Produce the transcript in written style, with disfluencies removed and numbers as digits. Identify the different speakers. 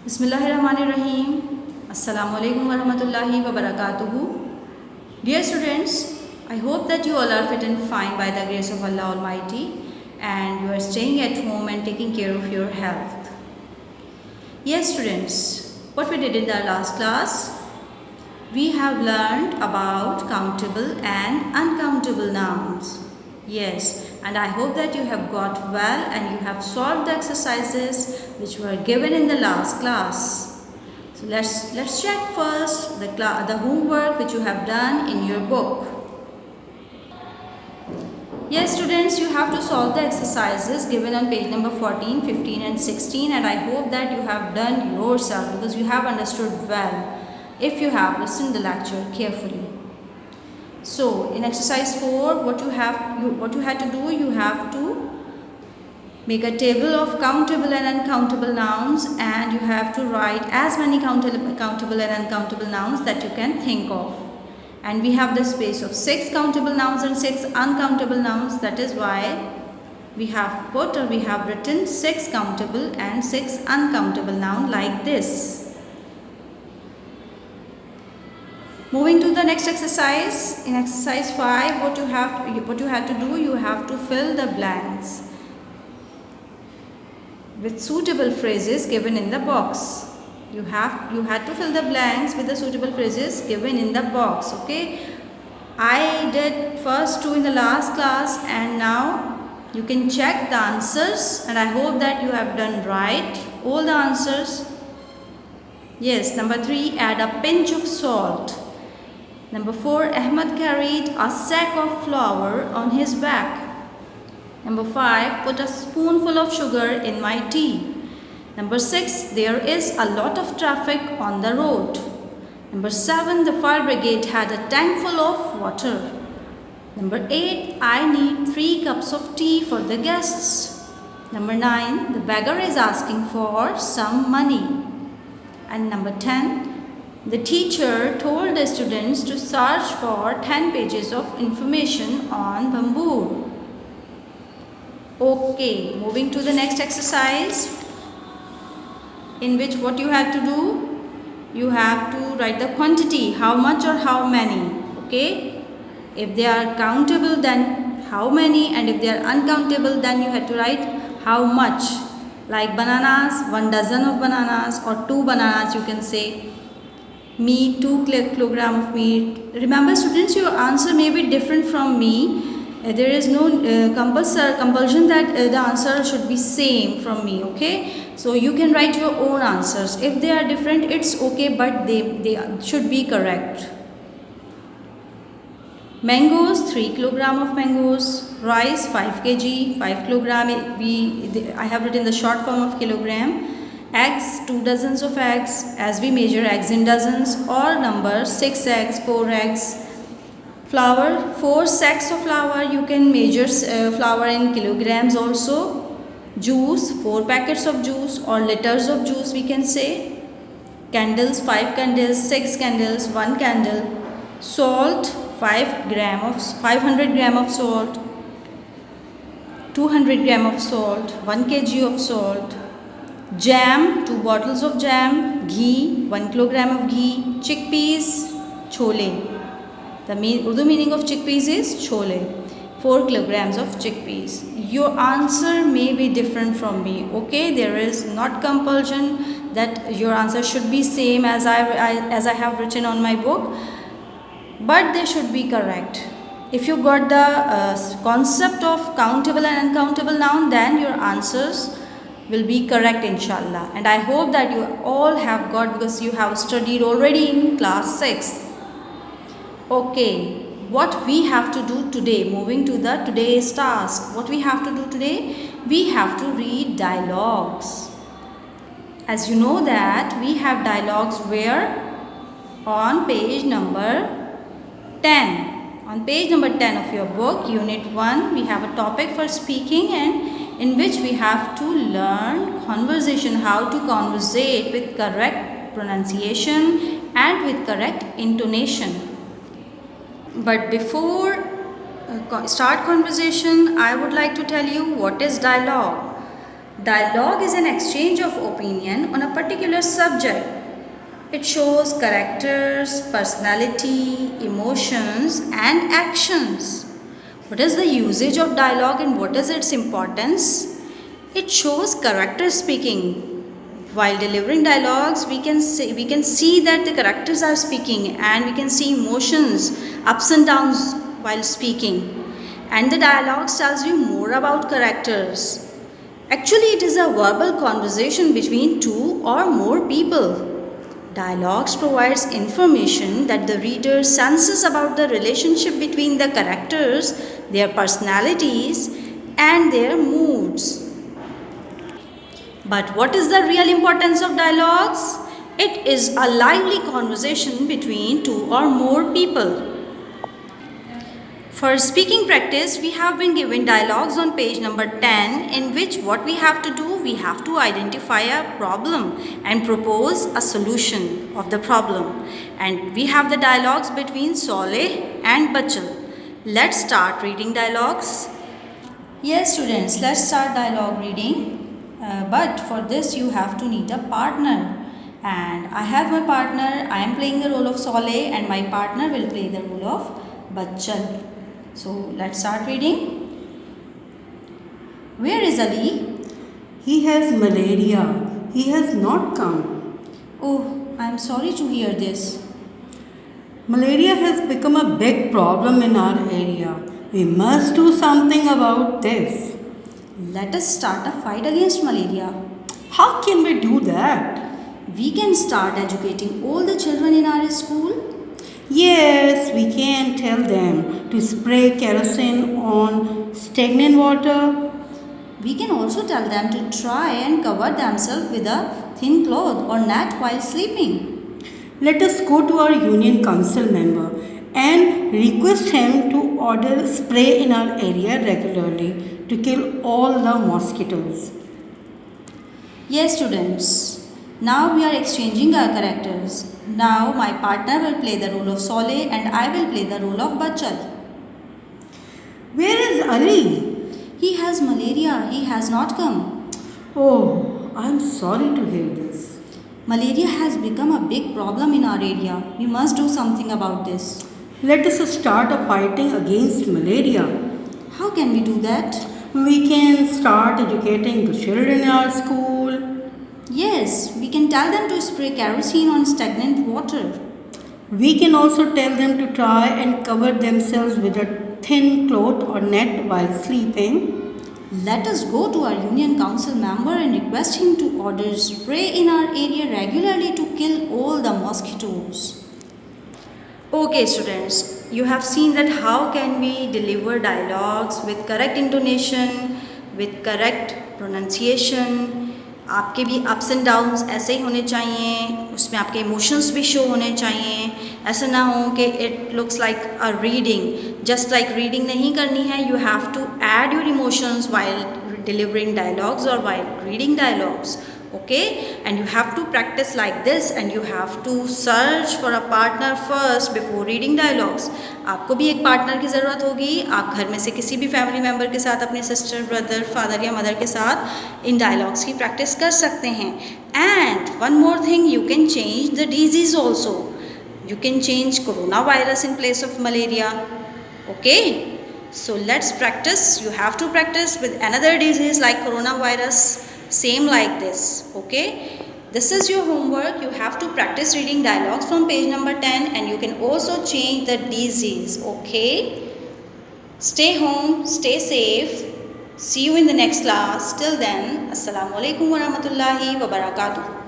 Speaker 1: Bismillahirrahmanirrahim. Assalamualaikum warahmatullahi wabarakatuh. Dear students, I hope that you all are fit and fine by the grace of Allah Almighty and you are staying at home and taking care of your health. Yes students, what we did in the last class, we have learned about countable and uncountable nouns. Yes, and I hope that you have got well and you have solved the exercises which were given in the last class. So let's check first the homework which you have done in your book. Yes students, you have to solve the exercises given on page number 14, 15 and 16, and I hope that you have done yourself because you have understood well if you have listened the lecture carefully. So in exercise 4, what you had to do, you have to make a table of countable and uncountable nouns, and you have to write as many countable and uncountable nouns that you can think of. And we have the space of 6 countable nouns and 6 uncountable nouns. That is why we have written 6 countable and 6 uncountable nouns like this. Moving to the next exercise, in exercise 5, what you have to do, you have to fill the blanks with suitable phrases given in the box. You had to fill the blanks with the suitable phrases given in the box. Okay, I did first 2 in the last class, and now you can check the answers, and I hope that you have done right all the answers. Yes, number 3, add a pinch of salt. Number 4, Ahmad carried a sack of flour on his back. Number 5, put a spoonful of sugar in my tea. Number 6, there is a lot of traffic on the road. Number 7, the fire brigade had a tank full of water. Number 8, I need 3 cups of tea for the guests. Number 9, the beggar is asking for some money. And number 10, the teacher told the students to search for 10 pages of information on bamboo. Okay, moving to the next exercise, in which what you have to do, you have to write the quantity, how much or how many. Okay, if they are countable, then how many, and if they are uncountable, then you have to write how much. Like bananas, 1 dozen of bananas, or 2 bananas you can say. Meat, 2 kilogram of meat. Remember students, your answer may be different from me. There is no compulsion that the answer should be same from me. Okay, so you can write your own answers. If they are different, it's okay, but they should be correct. Mangoes, 3 kilogram of mangoes. Rice, 5 kg, 5 kilogram. I have written the short form of kilogram. Eggs, 2 dozens of eggs, as we measure eggs in dozens, or number 6 eggs, 4 eggs. Flour, 4 sacks of flour, you can measure flour in kilograms also. Juice, 4 packets of juice or liters of juice we can say. Candles, 5 candles, 6 candles, 1 candle. Salt, 500 gram of salt, 200 gram of salt, 1 kg of salt. Jam, 2 bottles of jam. Ghee, 1 kilogram of ghee. Chickpeas, chole. The Urdu meaning of chickpeas is chole. 4 kilograms of chickpeas. Your answer may be different from me. Okay, there is not compulsion that your answer should be same as I have written on my book, but they should be correct. If you got the concept of countable and uncountable noun, then your answers will be correct inshallah, and I hope that you all have got, because you have studied already in class 6. Okay, what we have to do today, moving to the today's task, what we have to do today, we have to read dialogues. As you know that we have dialogues where? On page number 10. On page number 10 of your book, unit 1, we have a topic for speaking, and in which we have to learn conversation, how to conversate with correct pronunciation and with correct intonation. But before start conversation, I would like to tell you what is dialogue. Dialogue is an exchange of opinion on a particular subject. It shows characters, personality, emotions, and actions. What is the usage of dialogue and what is its importance? It shows character speaking. While delivering dialogues, we can see that the characters are speaking, and we can see emotions, ups and downs while speaking. And the dialogues tells you more about characters. Actually, it is a verbal conversation between two or more people. Dialogues provides information that the reader senses about the relationship between the characters, their personalities, and their moods. But what is the real importance of dialogues? It is a lively conversation between two or more people. For speaking practice, we have been given dialogues on page number 10, in which what we have to do, we have to identify a problem and propose a solution of the problem. And we have the dialogues between Soleh and Bachal. Let's start reading dialogues. Yes, students, let's start dialogue reading. But for this you have to need a partner. And I have my partner. I am playing the role of Soleh and my partner will play the role of Bachal. So let's start reading. Where is Ali?
Speaker 2: He has malaria. He has not come.
Speaker 1: Oh, I am sorry to hear this.
Speaker 2: Malaria has become a big problem in our area. We must do something about this.
Speaker 1: Let us start a fight against malaria.
Speaker 2: How can we do that?
Speaker 1: We can start educating all the children in our school.
Speaker 2: Yes, we can tell them to spray kerosene on stagnant water.
Speaker 1: We can also tell them to try and cover themselves with a thin cloth or net while sleeping.
Speaker 2: Let us go to our union council member and request him to order spray in our area regularly to kill all the mosquitoes.
Speaker 1: Yes, students. Now we are exchanging our characters. Now my partner will play the role of Soleh and I will play the role of Bachal.
Speaker 2: Where is Ali?
Speaker 1: He has malaria. He has not come.
Speaker 2: Oh, I am sorry to hear this.
Speaker 1: Malaria has become a big problem in our area. We must do something about this.
Speaker 2: Let us start a fighting against malaria.
Speaker 1: How can we do that?
Speaker 2: We can start educating the children in our school.
Speaker 1: Yes, we can tell them to spray kerosene on stagnant water.
Speaker 2: We can also tell them to try and cover themselves with a thin cloth or net while sleeping.
Speaker 1: Let us go to our union council member and request him to order spray in our area regularly to kill all the mosquitoes. Okay, students, you have seen that how can we deliver dialogues with correct intonation, with correct pronunciation. आपके भी ups and downs ऐसे ही होने चाहिए, उसमें आपके emotions भी show होने चाहिए. ऐसा ना हो कि it looks like a reading, just like reading नहीं करनी है. You have to add your emotions while delivering dialogues or while reading dialogues. Okay, and you have to practice like this and you have to search for a partner first before reading dialogues. आपको भी एक partner की ज़रूरत होगी. आप घर में से किसी भी फैमिली मेम्बर के साथ, अपने सिस्टर, ब्रदर, फादर या मदर के साथ इन डायलॉग्स की प्रैक्टिस कर सकते हैं. And one more thing, you can change the disease also. You can change coronavirus in place of malaria. Okay, so let's practice. You have to practice with another disease like coronavirus, same like this. Okay, this is your homework. You have to practice reading dialogues from page number 10 and you can also change the disease. Okay, stay home, stay safe. See you in the next class. Till then, Assalamu alaikum wa rahmatullahi wa barakatuh.